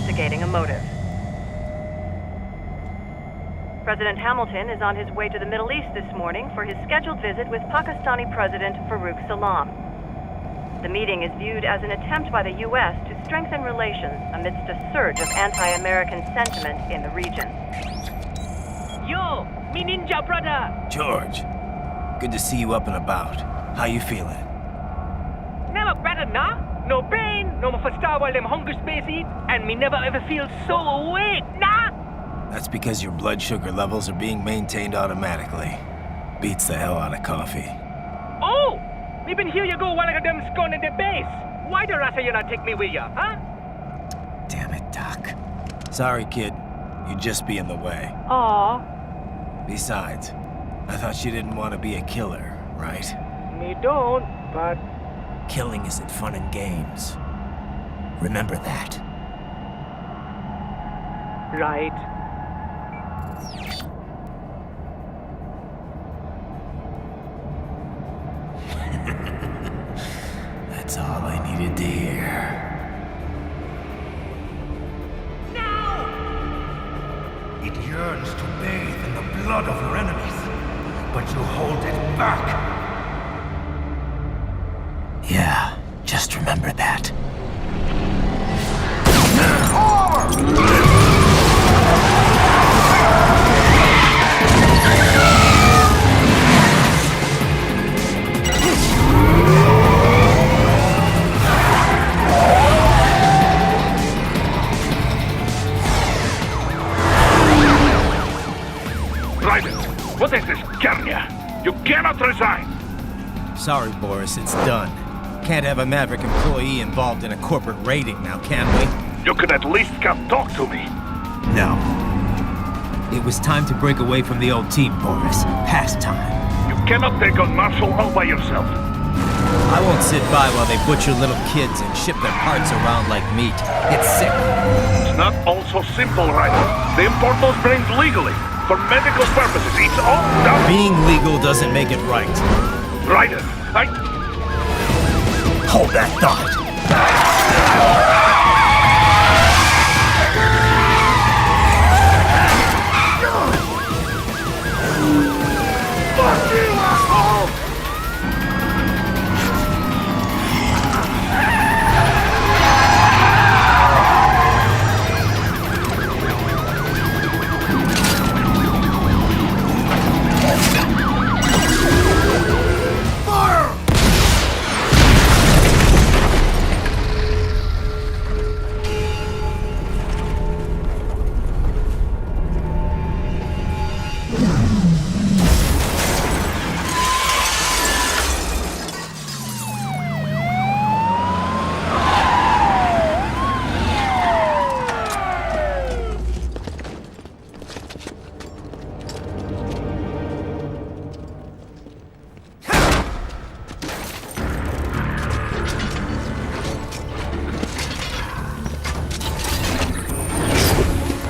investigating a motive. President Hamilton is on his way to the Middle East this morning for his scheduled visit with Pakistani President Farouk Salam. The meeting is viewed as an attempt by the U.S. to strengthen relations amidst a surge of anti-American sentiment in the region. Yo, me ninja brother! George, good to see you up and about. How you feeling? Never better, nah? No pain, no more for star while them hunger space eat, and me never ever feel so awake, nah? That's because your blood sugar levels are being maintained automatically. Beats the hell out of coffee. Oh! Me been here you go while I got them scone in the base. Why the rasa you not take me with ya, huh? Damn it, Doc. Sorry, kid. You'd just be in the way. Aw. Besides, I thought you didn't want to be a killer, right? Me don't, but... Killing isn't fun and games. Remember that. Right. That's all I needed to hear. It yearns to bathe in the blood of your enemies, but you hold it back. Yeah, just remember that. What is this, Garnia? You cannot resign! Sorry, Boris, it's done. Can't have a Maverick employee involved in a corporate raiding now, can we? You could at least come talk to me. No. It was time to break away from the old team, Boris. Past time. You cannot take on Marshall all by yourself. I won't sit by while they butcher little kids and ship their parts around like meat. It's sick. It's not all so simple, Ryder. They import those brains legally. For medical purposes, it's all done. Being legal doesn't make it right. Ryder, Hold that thought. Fuck you, asshole!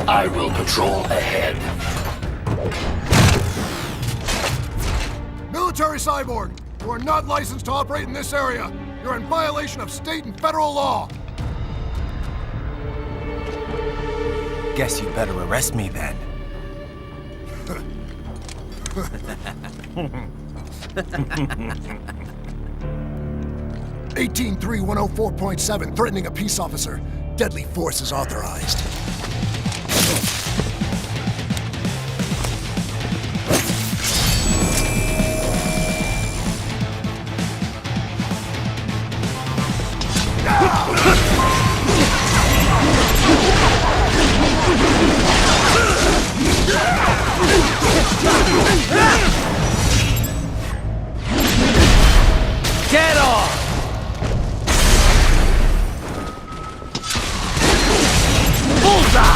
I will patrol ahead. Military cyborg! You are not licensed to operate in this area! You're in violation of state and federal law! Guess you better arrest me then. 18-3-104.7, threatening a peace officer. Deadly force is authorized. Get off! Bullseye!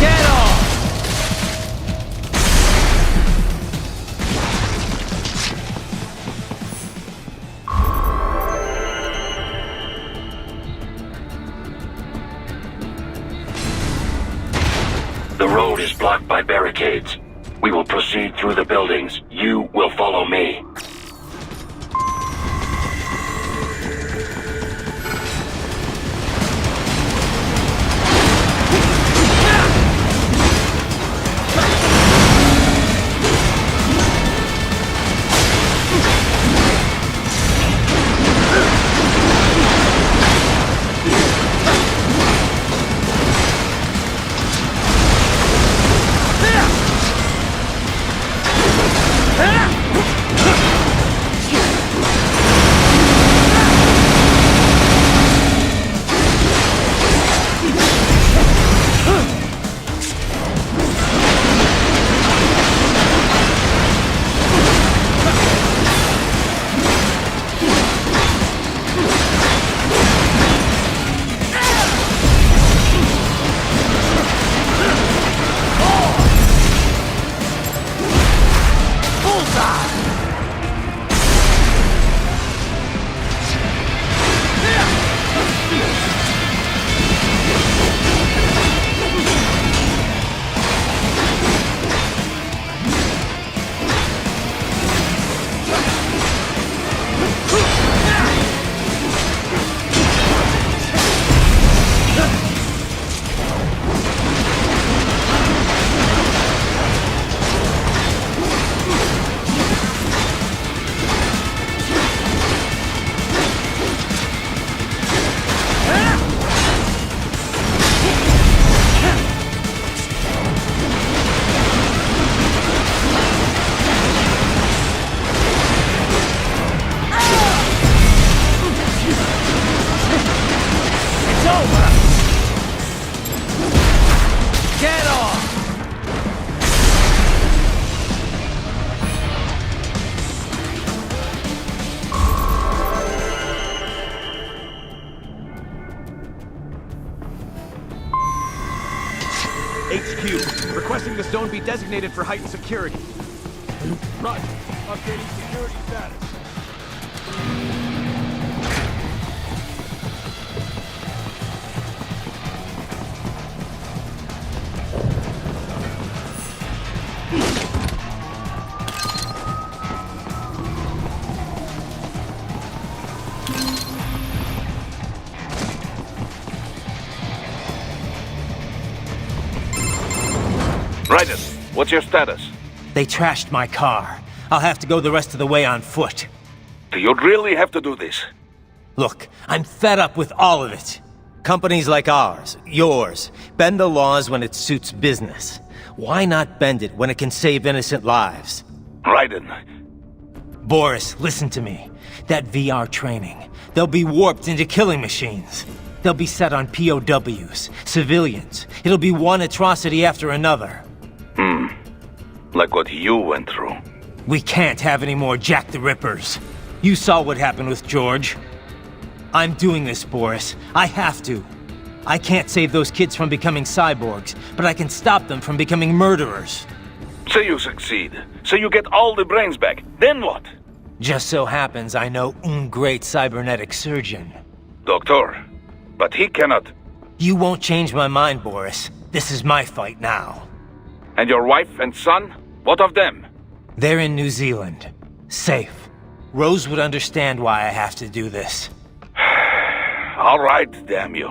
Get off! The road is blocked by barricades. We will proceed through the buildings. You will follow me. HQ, requesting the zone be designated for heightened security. Right. Updating security status. Raiden, what's your status? They trashed my car. I'll have to go the rest of the way on foot. Do you really have to do this? Look, I'm fed up with all of it. Companies like ours, yours, bend the laws when it suits business. Why not bend it when it can save innocent lives? Raiden, Boris, listen to me. That VR training, they'll be warped into killing machines. They'll be set on POWs, civilians. It'll be one atrocity after another. like what you went through. We can't have any more Jack the Rippers. You saw what happened with George. I'm doing this, Boris. I have to. I can't save those kids from becoming cyborgs, but I can stop them from becoming murderers. Say you succeed. Say you get all the brains back. Then what? Just so happens I know un great cybernetic surgeon. Doctor. But he cannot. You won't change my mind, Boris. This is my fight now. And your wife and son? What of them? They're in New Zealand. Safe. Rose would understand why I have to do this. All right, damn you.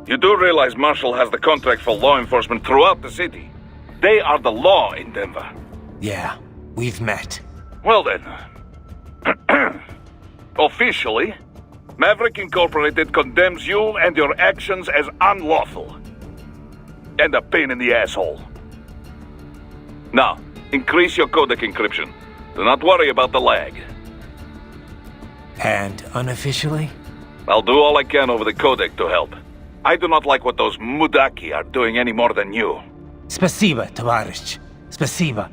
You do realize Marshall has the contract for law enforcement throughout the city. They are the law in Denver. Yeah, we've met. Well then. Officially, Maverick Incorporated condemns you and your actions as unlawful. And a pain in the asshole. Now, increase your codec encryption. Do not worry about the lag. And unofficially? I'll do all I can over the codec to help. I do not like what those Mudaki are doing any more than you. Спасибо, товарищ. Спасибо.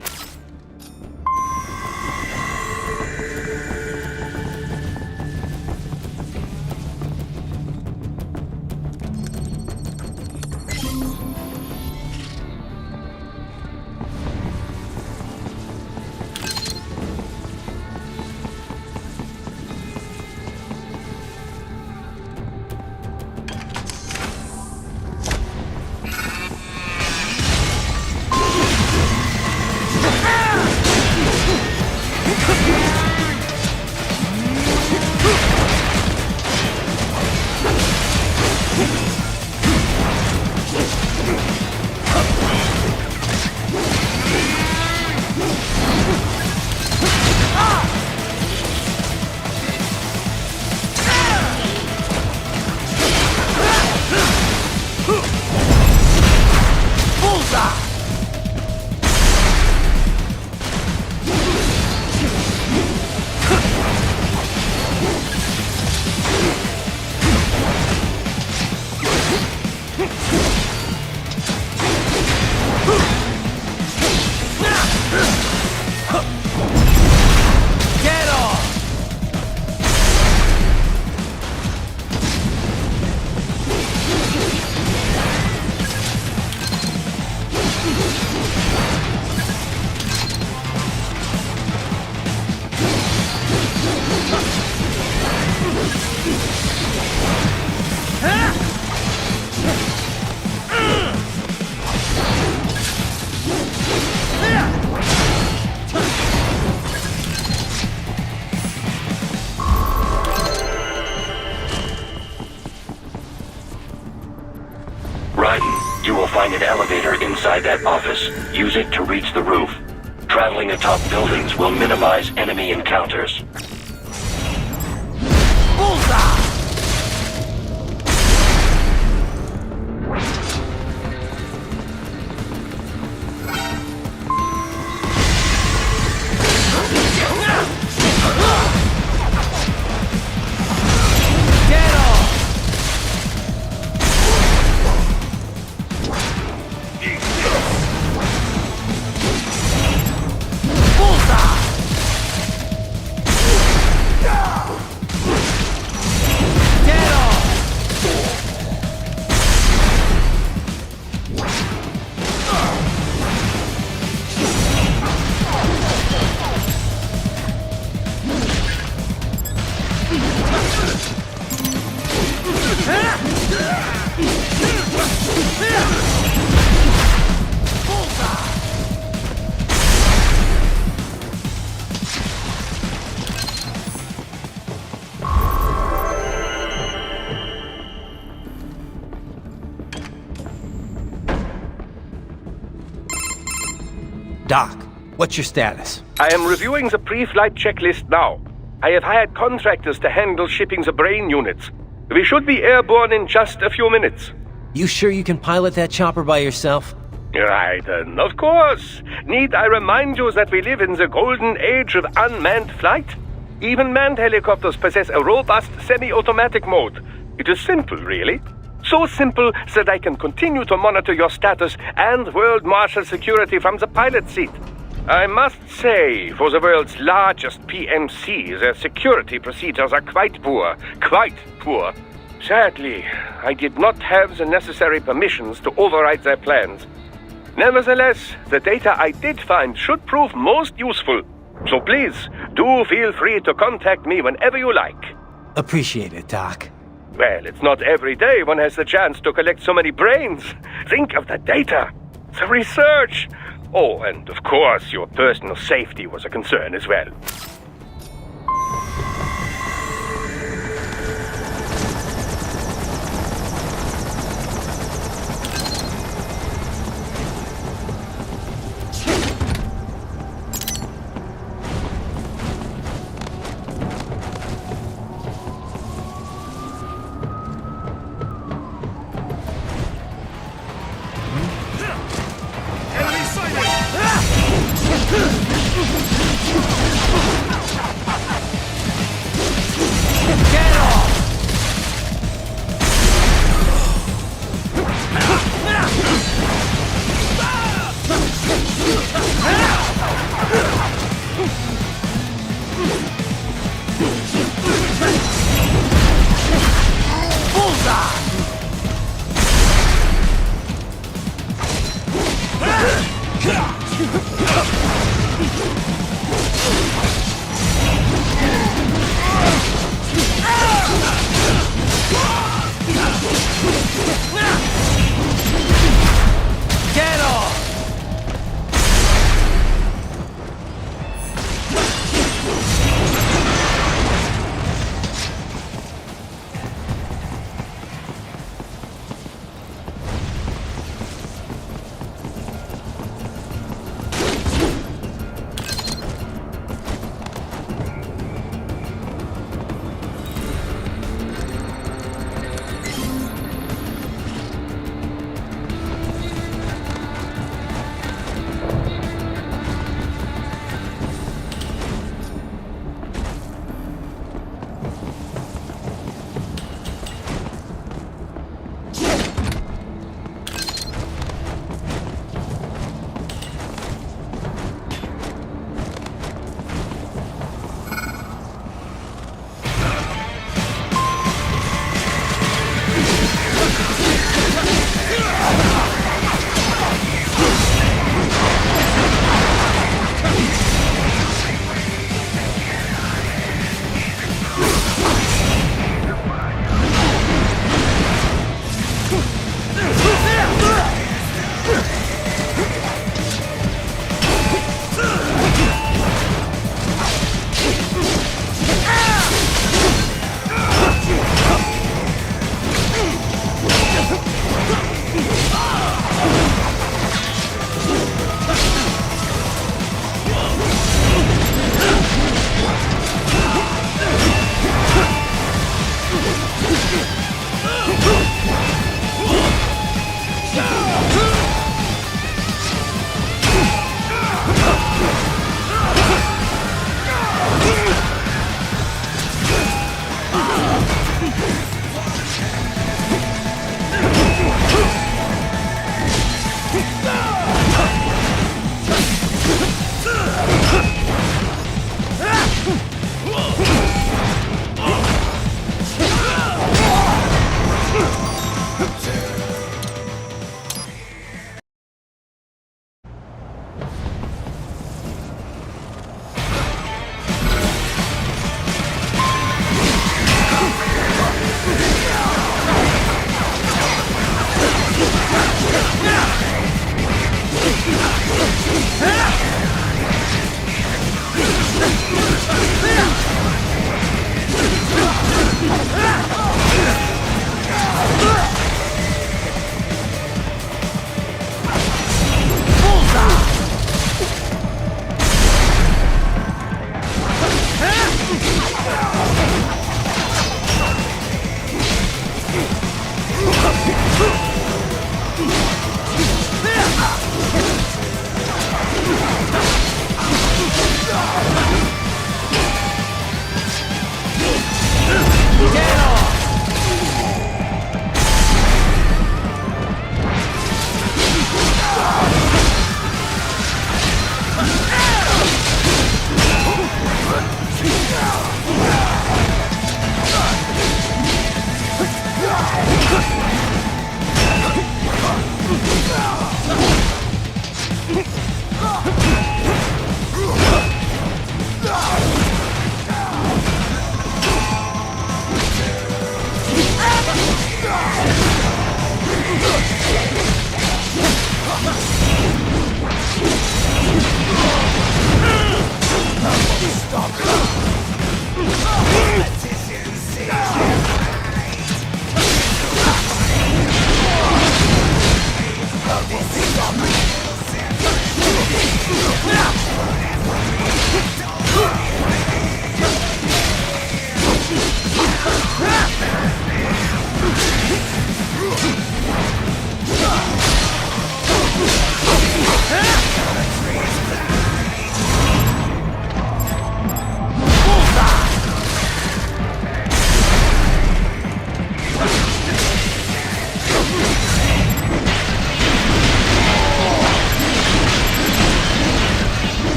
You will find an elevator inside that office. Use it to reach the roof. Traveling atop buildings will minimize enemy encounters. Doc, what's your status? I am reviewing the pre-flight checklist now. I have hired contractors to handle shipping the brain units. We should be airborne in just a few minutes. You sure you can pilot that chopper by yourself? Right, of course. Need I remind you that we live in the golden age of unmanned flight? Even manned helicopters possess a robust semi-automatic mode. It is simple, really. So simple that I can continue to monitor your status and world marshal security from the pilot seat. I must say, for the world's largest PMC, their security procedures are quite poor. Quite poor. Sadly, I did not have the necessary permissions to override their plans. Nevertheless, the data I did find should prove most useful. So please, do feel free to contact me whenever you like. Appreciate it, Doc. Well, it's not every day one has the chance to collect so many brains. Think of the data, the research. Oh, and of course, your personal safety was a concern as well. Get off!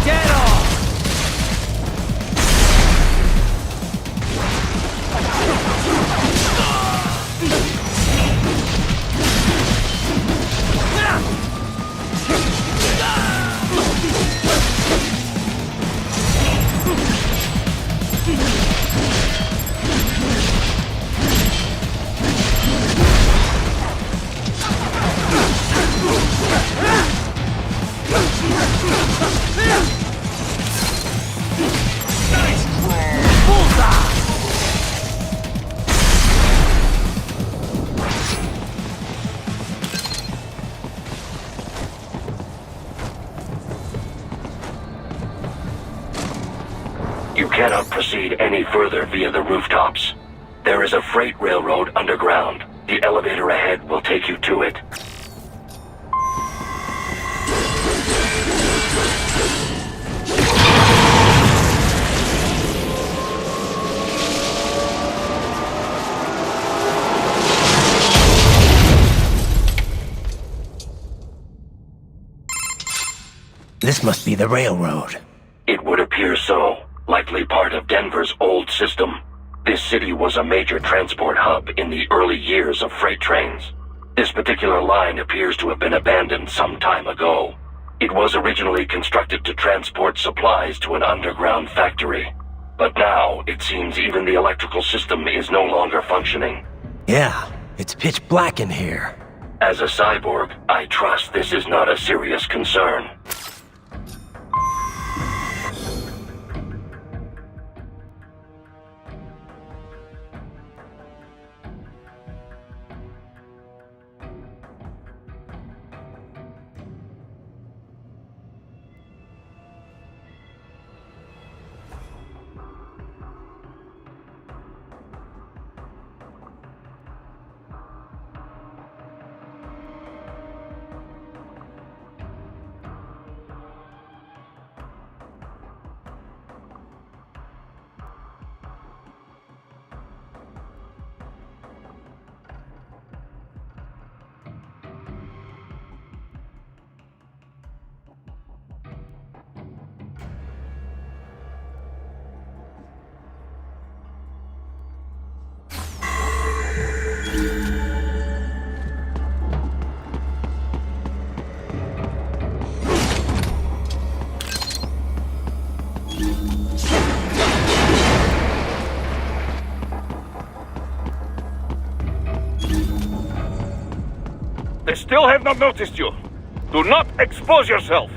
Get off! You cannot proceed any further via the rooftops. There is a freight railroad underground. The elevator ahead will take you to it. This must be the railroad. It would appear so. Likely part of Denver's old system. This city was a major transport hub in the early years of freight trains. This particular line appears to have been abandoned some time ago. It was originally constructed to transport supplies to an underground factory. But now, it seems even the electrical system is no longer functioning. Yeah, it's pitch black in here. As a cyborg, I trust this is not a serious concern. They still have not noticed you. Do not expose yourself.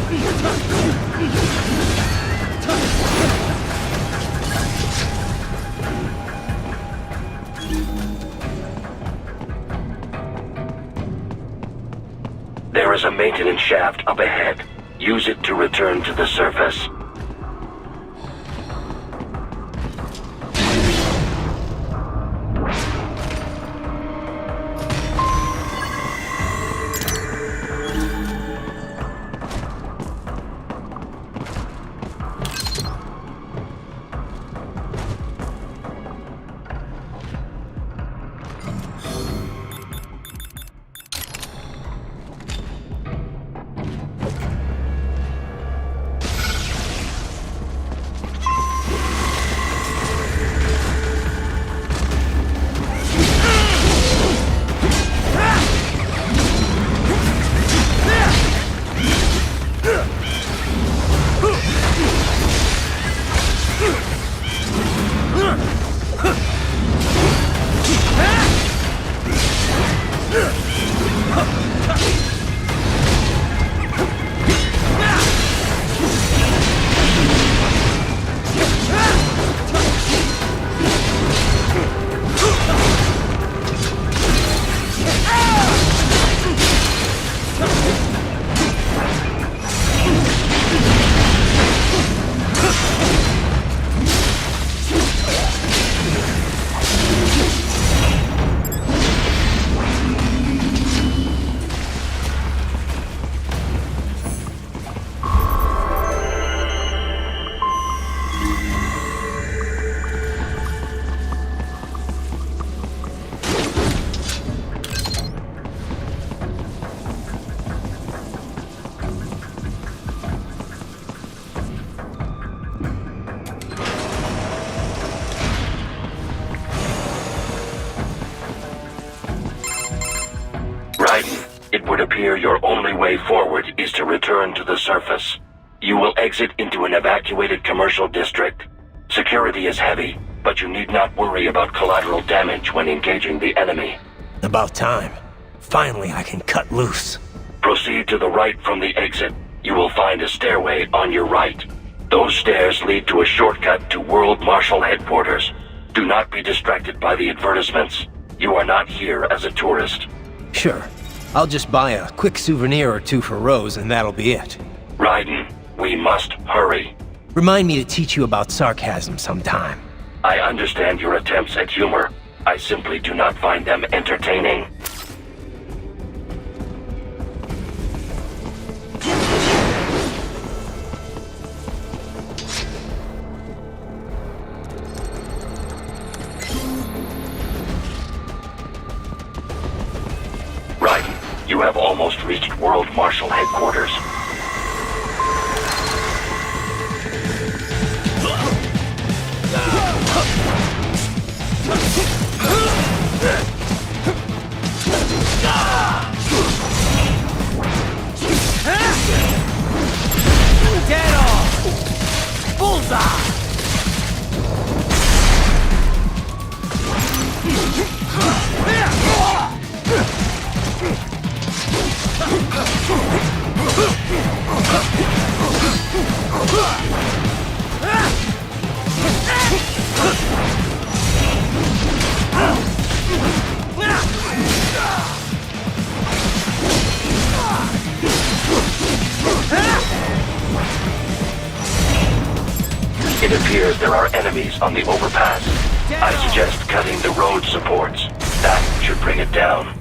There is a maintenance shaft up ahead. Use it to return to the surface. It would appear your only way forward is to return to the surface. You will exit into an evacuated commercial district. Security is heavy, but you need not worry about collateral damage when engaging the enemy. About time. Finally, I can cut loose. Proceed to the right from the exit. You will find a stairway on your right. Those stairs lead to a shortcut to World Marshal Headquarters. Do not be distracted by the advertisements. You are not here as a tourist. Sure. I'll just buy a quick souvenir or two for Rose and that'll be it. Raiden, we must hurry. Remind me to teach you about sarcasm sometime. I understand your attempts at humor. I simply do not find them entertaining. Raiden, you have almost reached World Marshal Headquarters. Dead on! Bullseye! It appears there are enemies on the overpass. I suggest cutting the road supports. That should bring it down.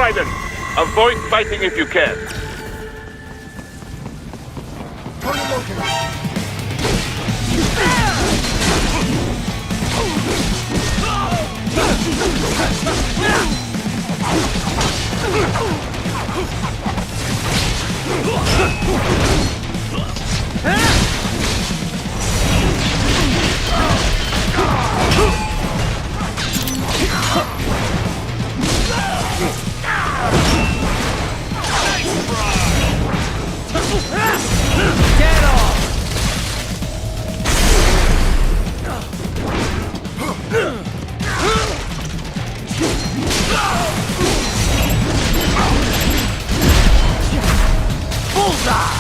Raiden. Avoid fighting if you can. Target located. Get off! Bullseye!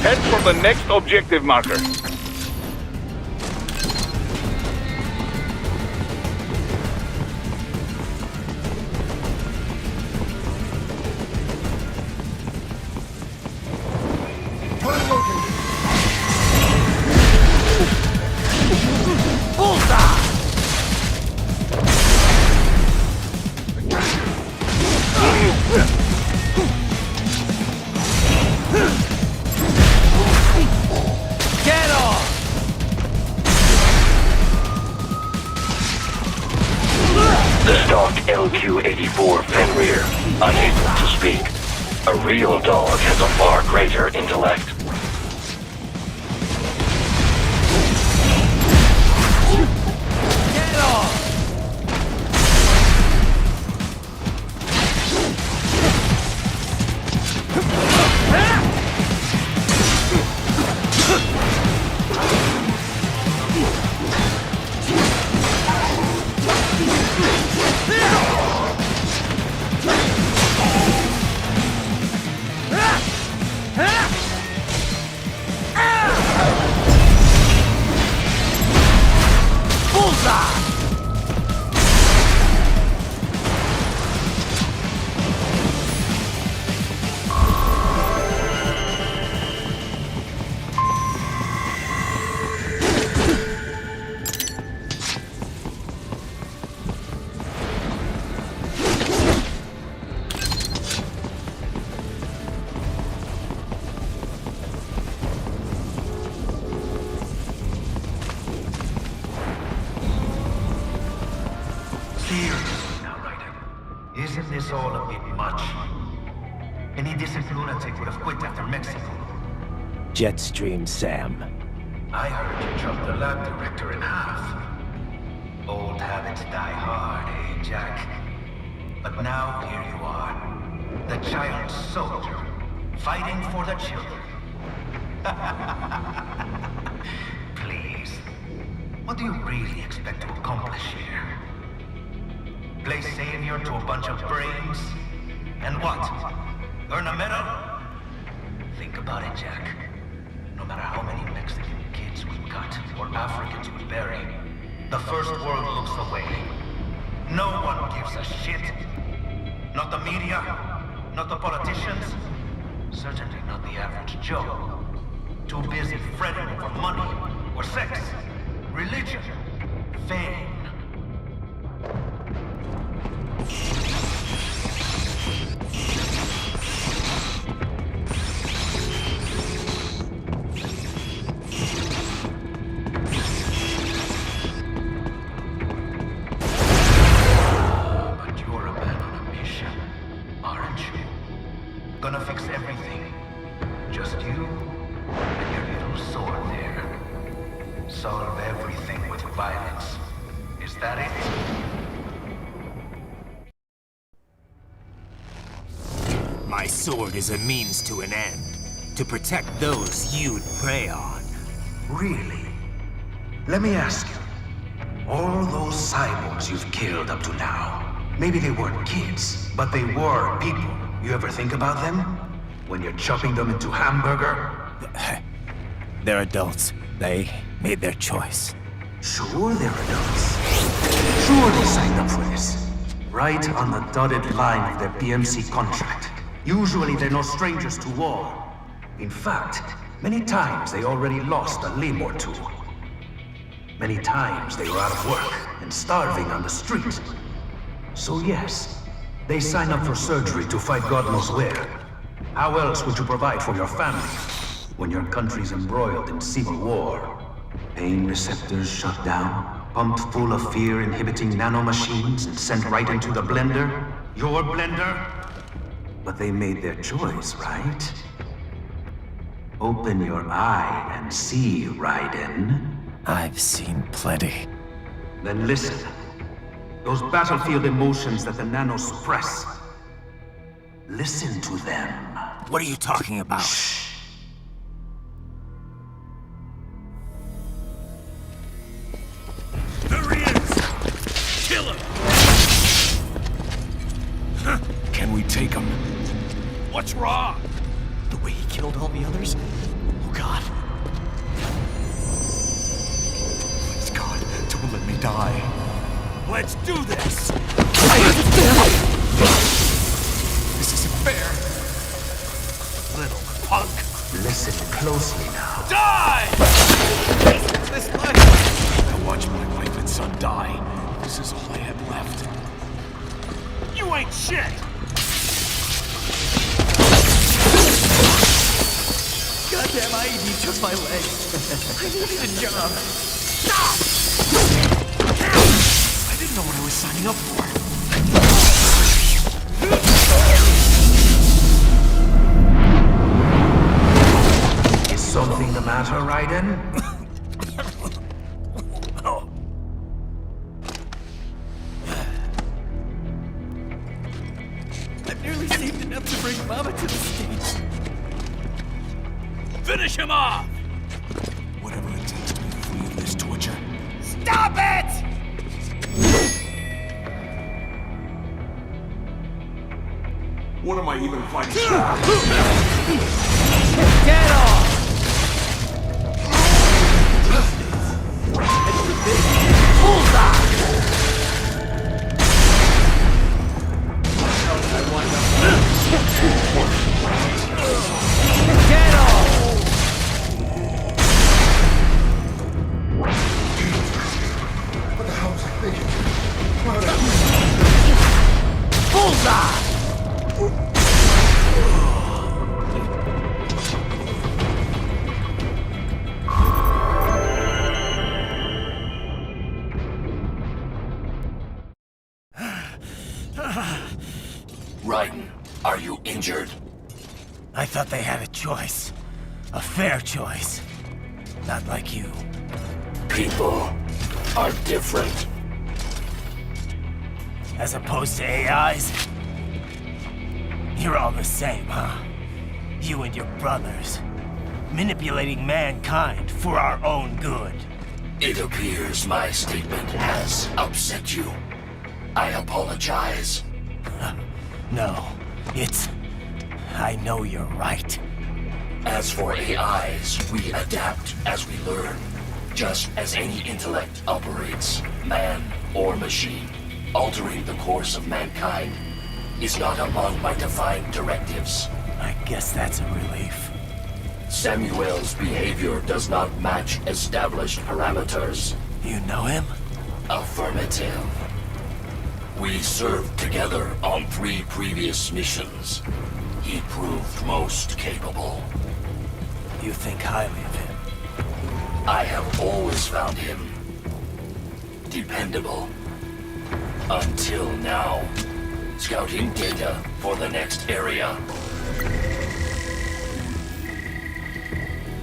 Head for the next objective marker. Target located. Bullseye! Get off! The stock LQ-84 Fenrir, unable to speak. A real dog has a far greater intellect. Get off! Bullseye! Seriously now, Raiden. Isn't this all a bit much? Any decent lunatic would have quit after Mexico. Jetstream Sam. I heard you chopped the lab director in half. Old habits die hard, eh, Jack? But now here you are. The child soldier, fighting for the children. Please. What do you really expect to accomplish here? Play savior to a bunch of brains? And what? Earn a medal? Think about it, Jack. No matter how many Mexican kids we cut, or Africans we bury, the First World looks away. No one gives a shit. Not the media, not the politicians, certainly not the average Joe. Too busy fretting over money, or sex, religion, fame. everything. Just you and your little sword there. Solve everything with violence. Is that it? My sword is a means to an end. To protect those you'd prey on. Really? Let me ask you. All those cyborgs you've killed up to now, maybe they weren't kids, but they were people. You ever think about them? When you're chopping them into hamburger? They're adults. They made their choice. Sure they're adults. Sure they signed up for this. Right on the dotted line of their BMC contract. Usually they're no strangers to war. In fact, many times they already lost a limb or two. Many times they were out of work and starving on the street. So yes, they sign up for surgery to fight God knows where. How else would you provide for your family when your country's embroiled in civil war? Pain receptors shut down, pumped full of fear-inhibiting nanomachines and sent right into the blender? Your blender? But they made their choice, right? Open your eye and see, Raiden. I've seen plenty. Then listen. Those battlefield emotions that the nanos suppress. Listen to them. What are you talking about? Shh. There he is! Kill him! Can we take him? What's wrong? The way he killed all the others? Oh God. Please God, don't let me die. Let's do this! This isn't fair. Little punk! Listen closely now. Die! This life. I watched my wife and son die. This is all I had left. You ain't shit! Goddamn IED took my leg. I needed a job. Stop! I didn't know what I was signing up for. Is something the matter, Raiden? I've nearly saved enough to bring Mama to the States. Finish him off! Whatever it takes to be free of this torture. Stop it! What am I even fighting Get off! Get off! What the hell was I thinking? Bullseye! Raiden, are you injured? I thought they had a choice. A fair choice. Not like you. People are different. As opposed to AIs? You're all the same, huh? You and your brothers. Manipulating mankind for our own good. It appears my statement has upset you. I apologize. No, it's... I know you're right. As for AIs, we adapt as we learn. Just as any intellect operates, man or machine. Altering the course of mankind is not among my defined directives. I guess that's a relief. Samuel's behavior does not match established parameters. You know him? Affirmative. We served together on 3 previous missions. He proved most capable. You think highly of him? I have always found him dependable. Until now. Scouting data for the next area.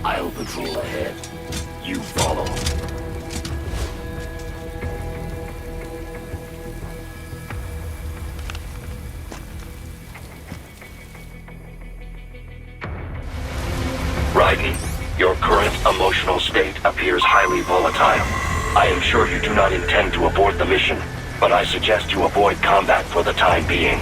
I'll patrol ahead. You follow. Raiden, your current emotional state appears highly volatile. I am sure you do not intend to abort the mission, but I suggest you avoid combat for the time being.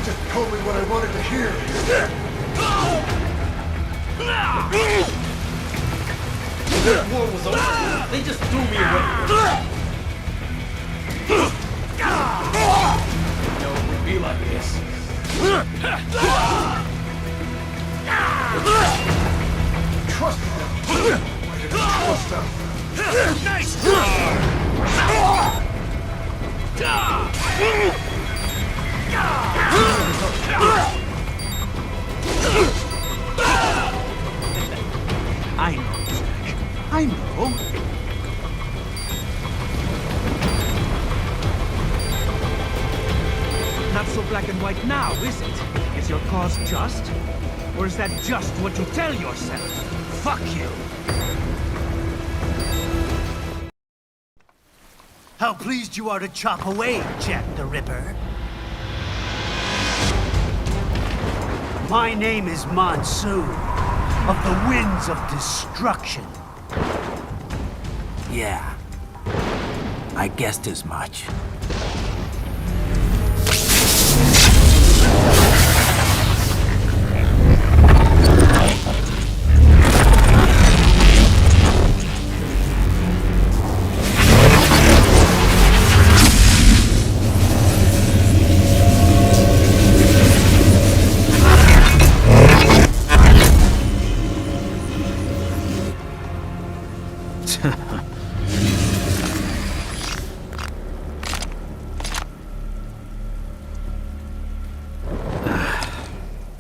Just told me what I wanted to hear. The war was over. They just threw me away. No, it would be like this. Trust them. Why did I trust them? Nice try! I know, Jack. I know. Not so black and white now, is it? Is your cause just? Or is that just what you tell yourself? Fuck you! How pleased you are to chop away, Jack the Ripper. My name is Monsoon, of the Winds of Destruction. Yeah, I guessed as much.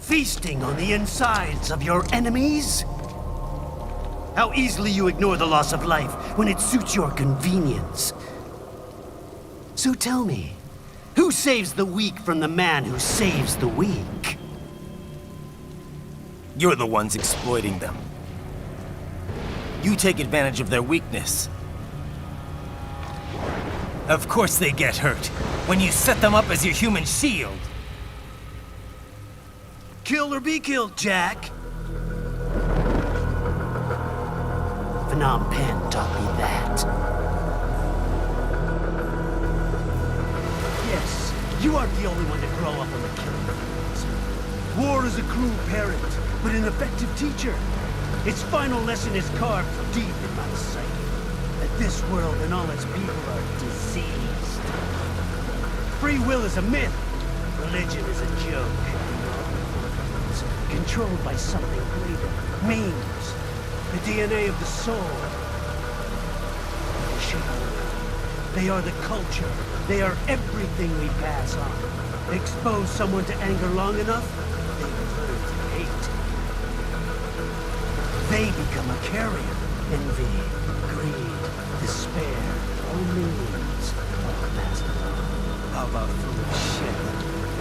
Feasting on the insides of your enemies? How easily you ignore the loss of life when it suits your convenience. So tell me, who saves the weak from the man who saves the weak? You're the ones exploiting them. You take advantage of their weakness. Of course they get hurt when you set them up as your human shield. Kill or be killed, Jack. Phnom Penh taught me that. Yes, you aren't the only one to grow up on the killing fields. War is a cruel parent, but an effective teacher. Its final lesson is carved deep in my psyche. That this world and all its people are diseased. Free will is a myth. Religion is a joke. Can controlled by something greater. Memes. The DNA of the soul. They shape our world. They are the culture. They are everything we pass on. Expose someone to anger long enough, they learn to hate. They become a carrier. Envy, greed, despair, all memes, all passed along. How about foolish shit?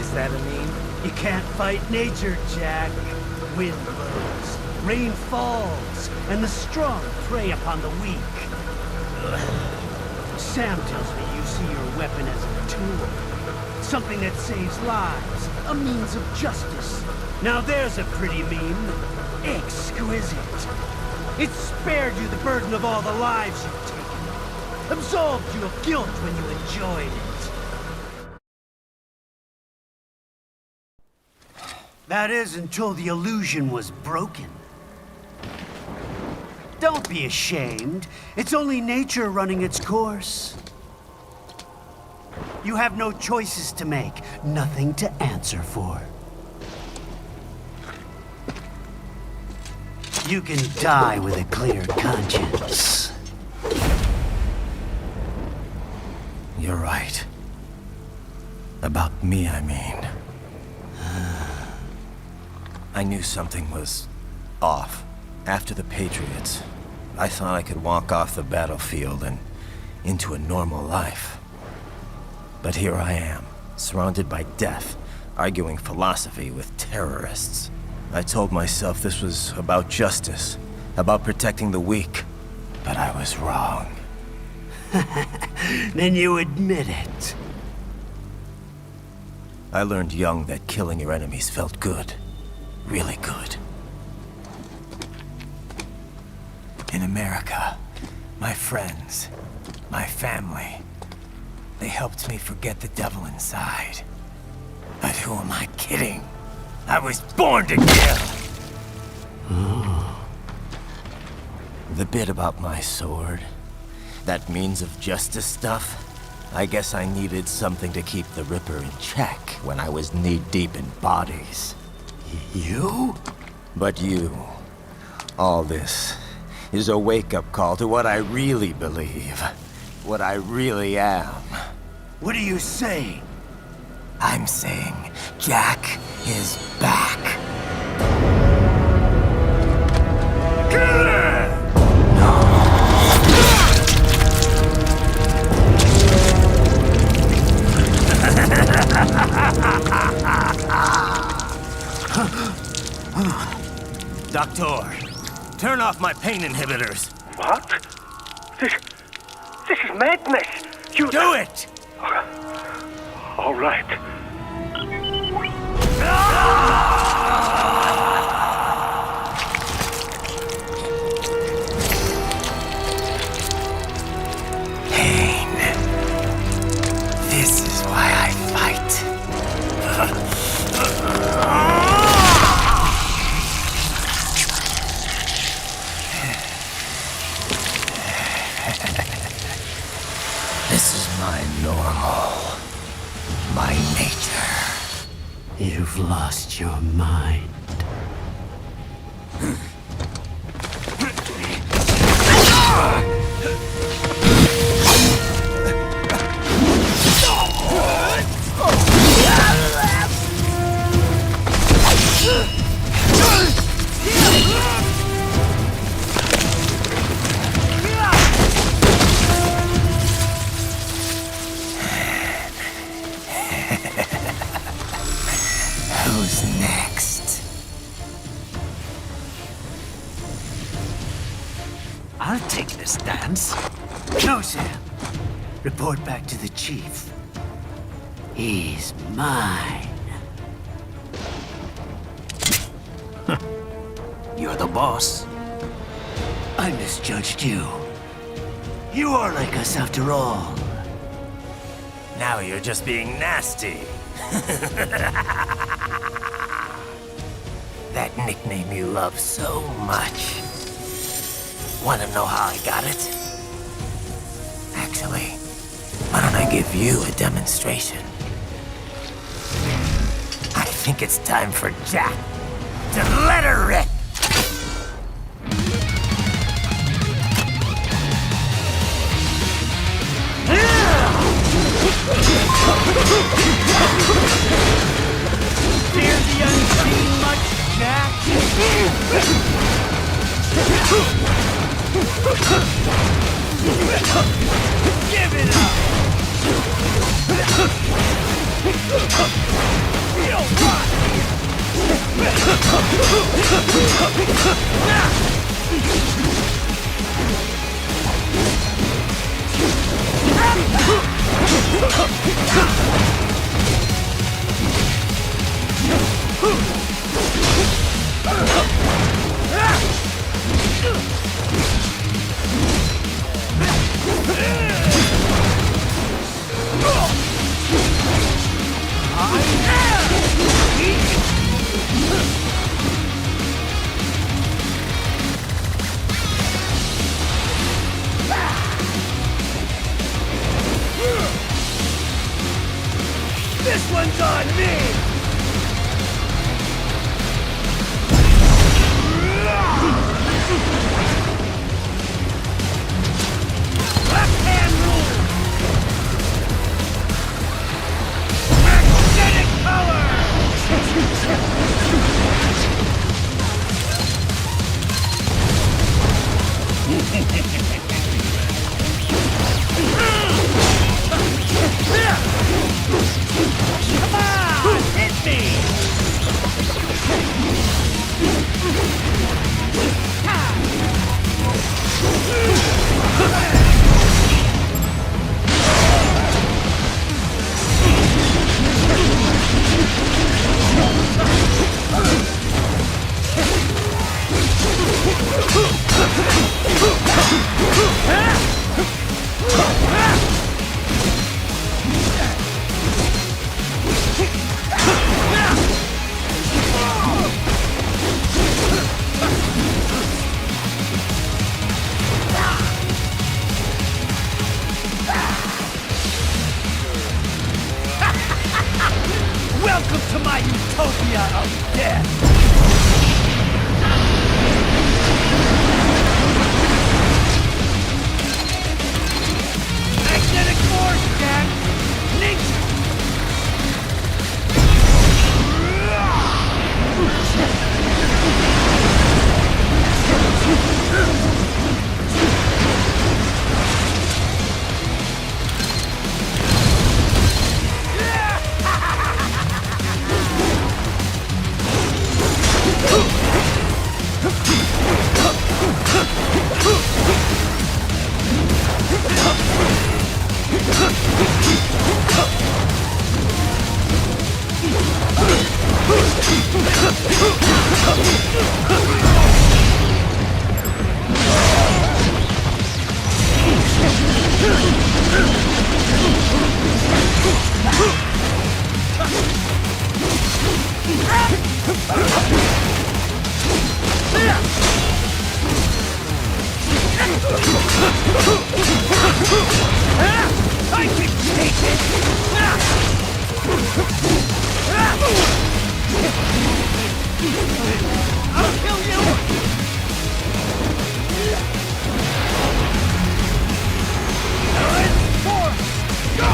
Is that a meme? You can't fight nature, Jack. Wind blows, rain falls, and the strong prey upon the weak. Sam tells me you see your weapon as a tool. Something that saves lives, a means of justice. Now there's a pretty meme. Exquisite. It spared you the burden of all the lives you've taken. Absolved you of guilt when you enjoyed it. That is until the illusion was broken. Don't be ashamed. It's only nature running its course. You have no choices to make, nothing to answer for. You can die with a clear conscience. You're right. About me, I mean. I knew something was off. After the Patriots, I thought I could walk off the battlefield and into a normal life. But here I am, surrounded by death, arguing philosophy with terrorists. I told myself this was about justice, about protecting the weak. But I was wrong. Then you admit it. I learned young that killing your enemies felt good. Really good. In America, my friends, my family, they helped me forget the devil inside. But who am I kidding? I was born to kill! The bit about my sword, that means of justice stuff, I guess I needed something to keep the Ripper in check when I was knee-deep in bodies. You? But you, all this, is a wake-up call to what I really believe. What I really am. What are you saying? I'm saying Jack is back. Doctor, turn off my pain inhibitors. What? This is madness. You do it! All right. Pain. This is why I fight. This is my normal. My nature. You've lost your mind. Who's next? I'll take this dance. No, Sam. Report back to the chief. He's mine. You're the boss. I misjudged you. You are like us after all. Now you're just being nasty. That nickname you love so much. Want to know how I got it? Actually, why don't I give you a demonstration? I think it's time for Jack to let her rip. Fear the unseen much, Jack? Give it up! Feel This one's on me! Left hand rule! Magnetic power! Come on! Hit me! Welcome to my utopia of death! Magnetic force, Jack! Ninja! I can take it! I'll kill you! Let's force! Go!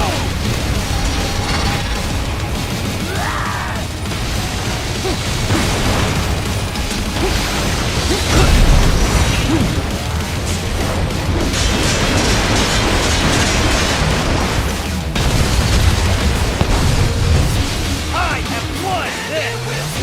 I have won this!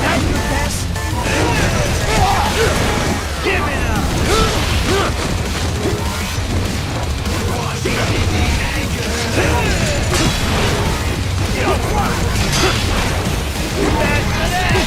That's your best? Give it up! That's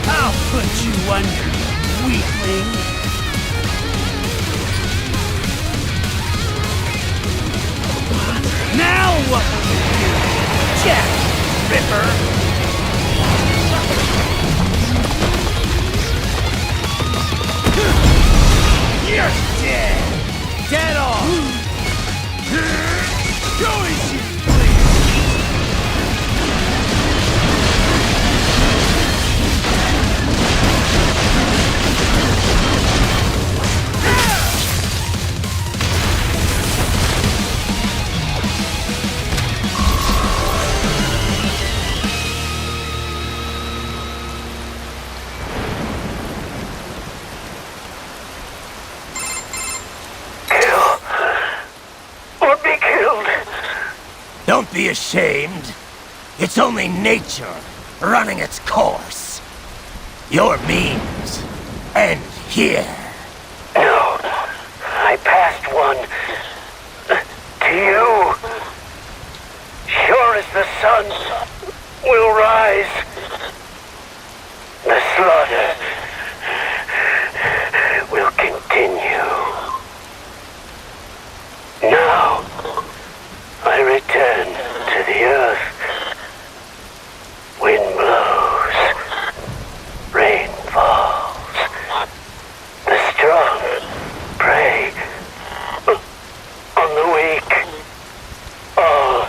I'll put you under, weakling. Now what will you do, Jack Ripper? You're dead! Dead on! Go as you please! Don't be ashamed. It's only nature running its course. Your means end here. No, I passed one. To you. Sure as the sun will rise. The slaughter will continue. Now, I return to the earth. Wind blows. Rain falls. The strong prey on the weak. All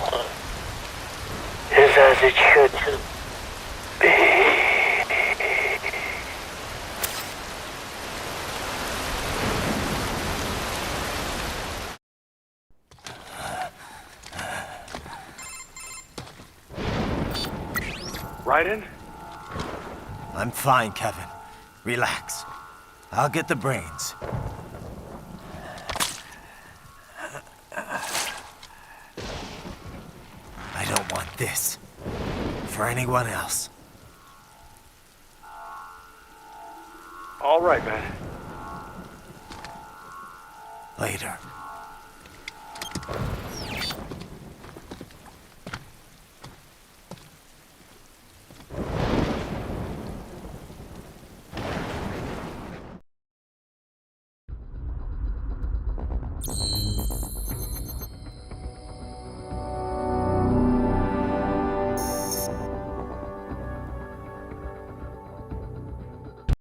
is as it should be. Raiden? I'm fine, Kevin. Relax. I'll get the brains. I don't want this for anyone else. All right, man. Later.